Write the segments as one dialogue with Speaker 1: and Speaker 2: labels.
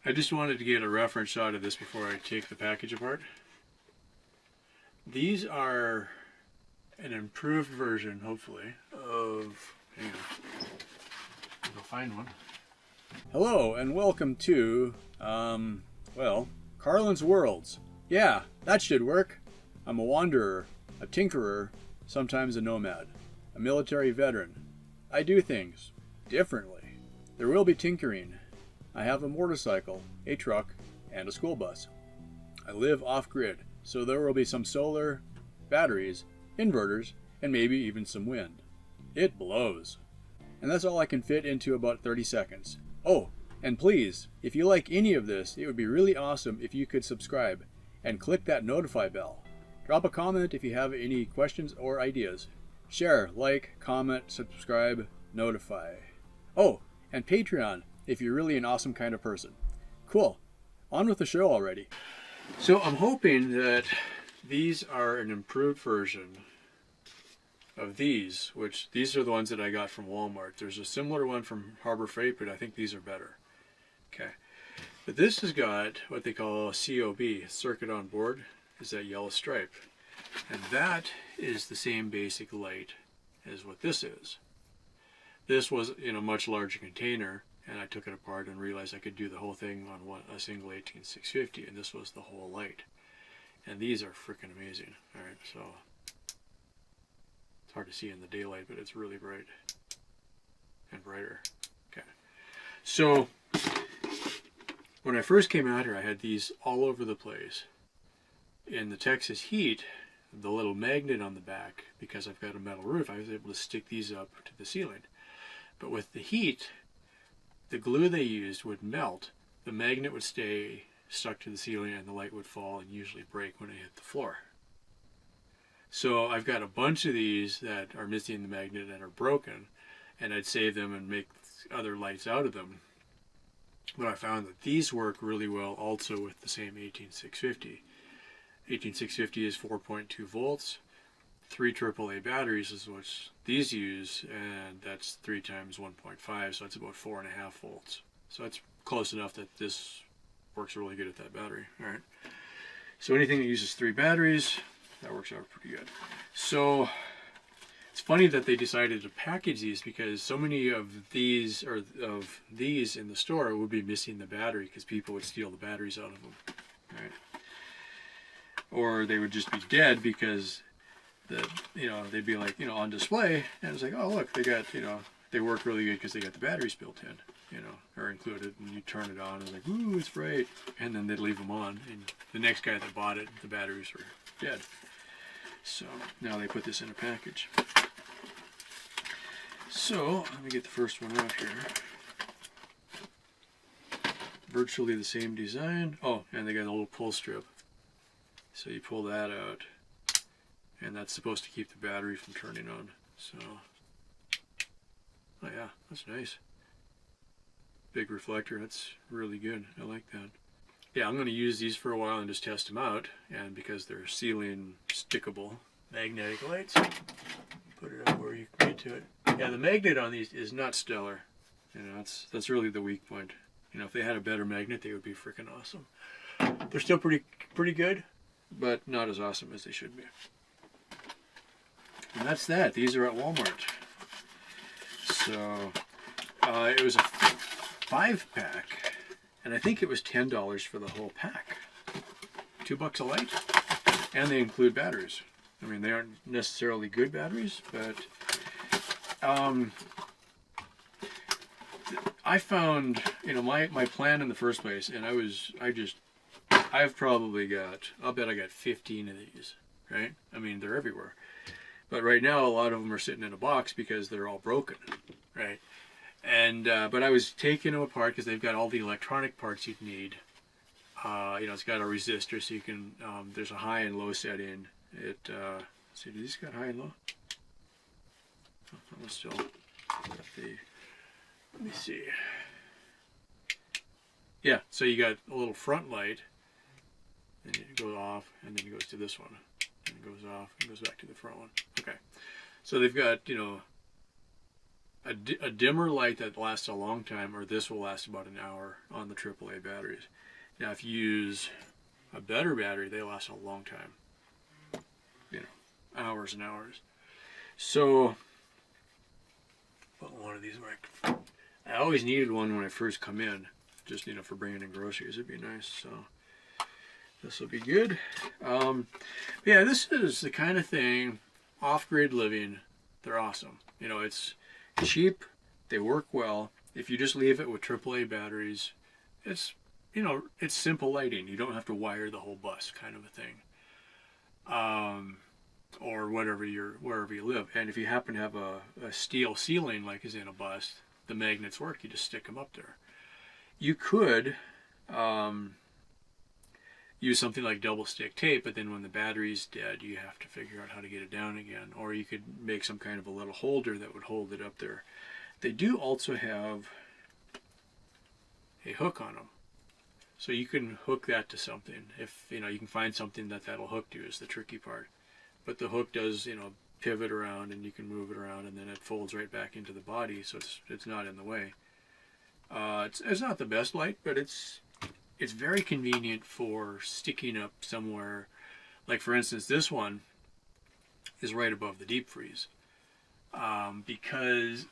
Speaker 1: I just wanted to get a reference shot of this before I take the package apart. These are an improved version, hopefully, of... hang on. I'll go find one. Hello, and welcome to, well, Carlin's Worlds. Yeah, that should work. I'm a wanderer, a tinkerer, sometimes a nomad, a military veteran. I do things differently. There will be tinkering. I have a motorcycle, a truck, and a school bus. I live off-grid, so there will be some solar, batteries, inverters, and maybe even some wind. It blows. And that's all I can fit into about 30 seconds. Oh, and please, if you like any of this, it would be really awesome if you could subscribe and click that notify bell. Drop a comment if you have any questions or ideas. Share, like, comment, subscribe, notify. Oh, and Patreon if you're really an awesome kind of person. Cool. On with the show already. So I'm hoping that these are an improved version of these, which these are the ones that I got from Walmart. There's a similar one from Harbor Freight, but I think these are better. Okay. But this has got what they call a COB, circuit on board, is that yellow stripe. And that is the same basic light as what this is. This was in a much larger container, and I took it apart and realized I could do the whole thing on a single 18650, and this was the whole light. And these are freaking amazing. Alright, so it's hard to see in the daylight, but it's really bright and brighter. Okay. So when I first came out here, I had these all over the place. In the Texas heat, the little magnet on the back, because I've got a metal roof, I was able to stick these up to the ceiling. But with the heat, the glue they used would melt, the magnet would stay stuck to the ceiling, and the light would fall and usually break when it hit the floor. So I've got a bunch of these that are missing the magnet and are broken, and I'd save them and make other lights out of them. But I found that these work really well also with the same 18650. 18650 is 4.2 volts. 3 AAA batteries is what these use, and that's 3 times 1.5, so it's about 4.5 volts. So that's close enough that this works really good at that battery. All right. So anything that uses 3 batteries, that works out pretty good. So it's funny that they decided to package these, because so many of these in the store would be missing the battery because people would steal the batteries out of them. All right. Or they would just be dead because they'd be like, on display, and it's like, oh look, they got, they work really good because they got the batteries built in, or included, and you turn it on and it's like, ooh, it's bright, and then they'd leave them on, and the next guy that bought it, the batteries were dead. So now they put this in a package. So let me get the first one out here. Virtually the same design. Oh, and they got a little pull strip. So you pull that out, and that's supposed to keep the battery from turning on. So, oh yeah, that's nice. Big reflector, that's really good. I like that. Yeah, I'm going to use these for a while and just test them out. And because they're ceiling stickable magnetic lights, put it up where you can get to it. Yeah, the magnet on these is not stellar. That's really the weak point. If they had a better magnet, they would be freaking awesome. They're still pretty good, but not as awesome as they should be. And that's that. These are at Walmart. So it was a 5-pack, and I think it was $10 for the whole pack. $2 a light, and they include batteries. I mean, they aren't necessarily good batteries, but I found, my plan in the first place, and I've probably got, I'll bet I got 15 of these, right? I mean, they're everywhere. But right now, a lot of them are sitting in a box because they're all broken, right? And but I was taking them apart because they've got all the electronic parts you'd need. It's got a resistor, so you can. There's a high and low setting. Let's see, do these got high and low? Oh, that was still. Let me see. Yeah, so you got a little front light, and it goes off, and then it goes to this one. And it goes off and goes back to the front one. Okay. So they've got, a dimmer light that lasts a long time, or this will last about an hour on the AAA batteries. Now, if you use a better battery, they last a long time. You know, hours and hours. So, put one of these where I always needed one when I first come in, just for bringing in groceries. It'd be nice. So this will be good. Yeah, this is the kind of thing. Off-grid living, they're awesome. It's cheap. They work well. If you just leave it with AAA batteries, it's simple lighting. You don't have to wire the whole bus, kind of a thing. Or wherever you live. And if you happen to have a steel ceiling like is in a bus, the magnets work. You just stick them up there. You could use something like double stick tape, but then when the battery's dead, you have to figure out how to get it down again. Or you could make some kind of a little holder that would hold it up there. They do also have a hook on them. So you can hook that to something. If you can find something that'll hook to is the tricky part. But the hook does, pivot around, and you can move it around, and then it folds right back into the body, so it's not in the way. It's not the best light, but it's very convenient for sticking up somewhere. Like, for instance, this one is right above the deep freeze, because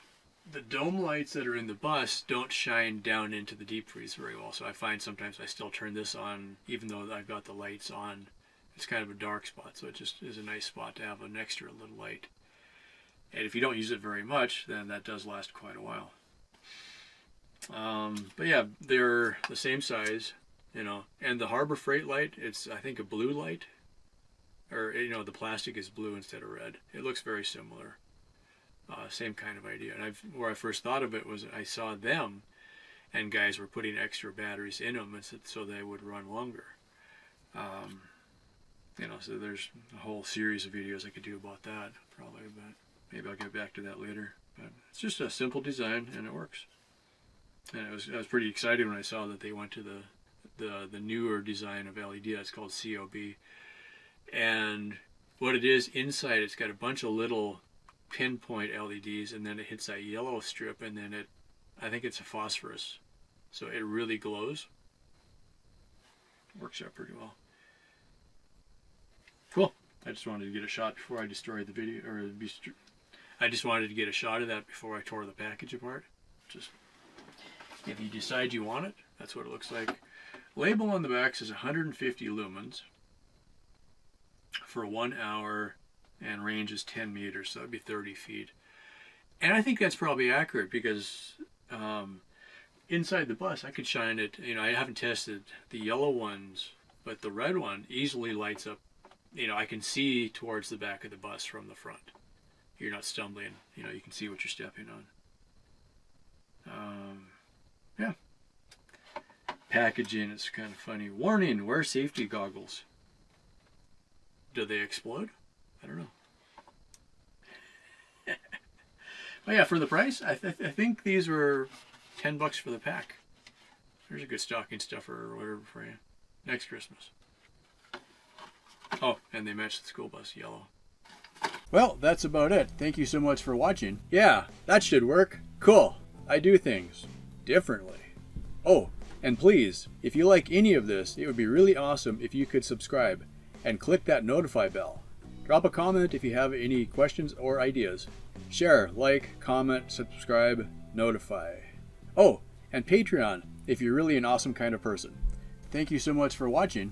Speaker 1: the dome lights that are in the bus don't shine down into the deep freeze very well. So I find sometimes I still turn this on, even though I've got the lights on. It's kind of a dark spot, so it just is a nice spot to have an extra little light. And if you don't use it very much, then that does last quite a while. But yeah, they're the same size, and the Harbor Freight light, it's, I think, a blue light. Or, the plastic is blue instead of red. It looks very similar. Same kind of idea. And where I first thought of it was I saw them, and guys were putting extra batteries in them so they would run longer. So there's a whole series of videos I could do about that, probably, but maybe I'll get back to that later. But it's just a simple design, and it works. And I was pretty excited when I saw that they went to the newer design of LED. It's called COB. And what it is, inside it's got a bunch of little pinpoint LEDs, and then it hits that yellow strip, and then I think it's a phosphorus. So it really glows. Works out pretty well. Cool. I just wanted to get a shot before I destroyed the video, I just wanted to get a shot of that before I tore the package apart. Just, if you decide you want it, that's what it looks like. Label on the back says 150 lumens for 1 hour, and range is 10 meters, so that'd be 30 feet. And I think that's probably accurate, because inside the bus I could shine it. I haven't tested the yellow ones, but the red one easily lights up. I can see towards the back of the bus from the front. You're not stumbling. You can see what you're stepping on. Yeah. Packaging is kind of funny. Warning, wear safety goggles. Do they explode? I don't know. But yeah, for the price, I think these were $10 for the pack. There's a good stocking stuffer or whatever for you. Next Christmas. Oh, and they match the school bus yellow. Well, that's about it. Thank you so much for watching. Yeah, that should work. Cool. I do things differently. Oh, and please, if you like any of this, it would be really awesome if you could subscribe and click that notify bell. Drop a comment if you have any questions or ideas. Share, like, comment, subscribe, notify. Oh, and Patreon if you're really an awesome kind of person. Thank you so much for watching.